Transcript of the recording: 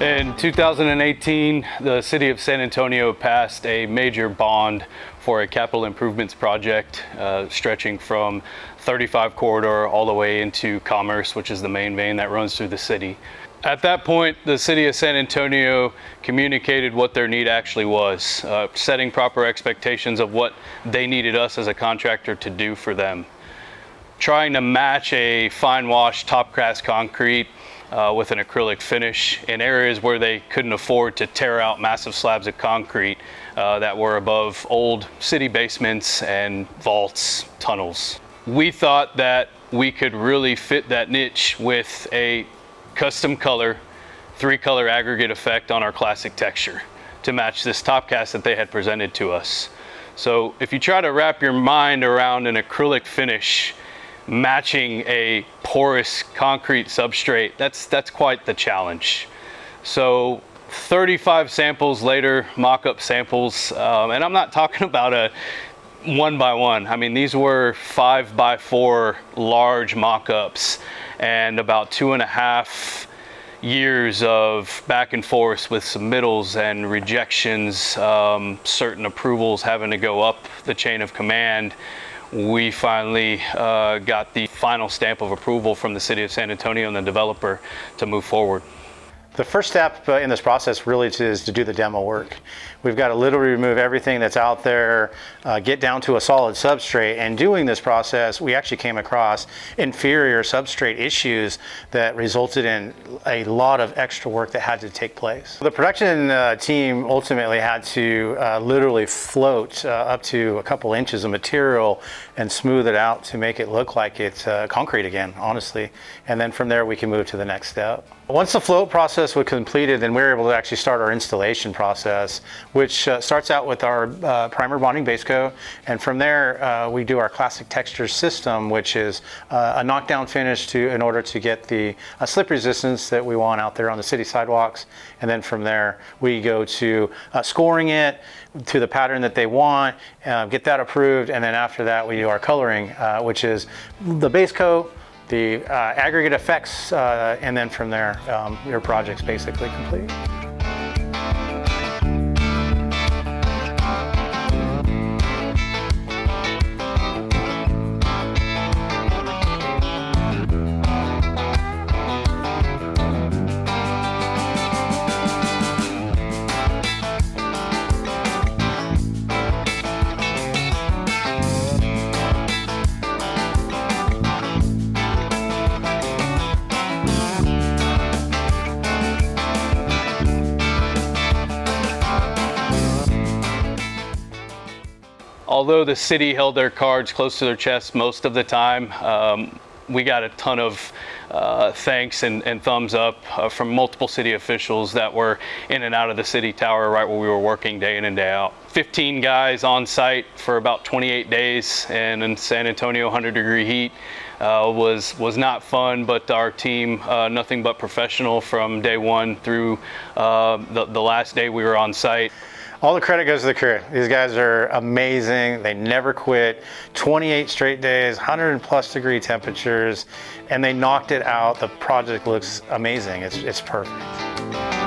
In 2018, the city of San Antonio passed a major bond for a capital improvements project stretching from 35 corridor all the way into Commerce, which is the main vein that runs through the city. At that point, the city of San Antonio communicated what their need actually was, setting proper expectations of what they needed us as a contractor to do for them. Trying to match a fine wash top cast concrete with an acrylic finish in areas where they couldn't afford to tear out massive slabs of concrete that were above old city basements and vaults, tunnels. We thought that we could really fit that niche with a custom color, 3-color aggregate effect on our classic texture to match this top cast that they had presented to us. So if you try to wrap your mind around an acrylic finish matching a porous concrete substrate, that's quite the challenge. So 35 samples later, mock-up samples, and I'm not talking about a 1x1. I mean, these were 5x4 large mock-ups and about 2.5 years of back and forth with submittals and rejections, certain approvals having to go up the chain of command. We finally got the final stamp of approval from the city of San Antonio and the developer to move forward. The first step in this process really is to do the demo work. We've got to literally remove everything that's out there, get down to a solid substrate, and doing this process, we actually came across inferior substrate issues that resulted in a lot of extra work that had to take place. The production team ultimately had to literally float up to a couple inches of material and smooth it out to make it look like it's concrete again, honestly. And then from there we can move to the next step. Once the float process was completed, then we were able to actually start our installation process, which starts out with our primer bonding base coat, and from there we do our classic texture system, which is a knockdown finish in order to get the slip resistance that we want out there on the city sidewalks. And then from there we go to scoring it to the pattern that they want, get that approved, and then after that we do our coloring, which is the base coat, the aggregate effects, and then from there, your project's basically complete. Although the city held their cards close to their chest most of the time, we got a ton of thanks and thumbs up from multiple city officials that were in and out of the city tower right where we were working day in and day out. 15 guys on site for about 28 days, and in San Antonio 100-degree heat was not fun, but our team, nothing but professional from day one through the last day we were on site. All the credit goes to the crew. These guys are amazing. They never quit. 28 straight days, 100+ degree temperatures, and they knocked it out. The project looks amazing. It's perfect.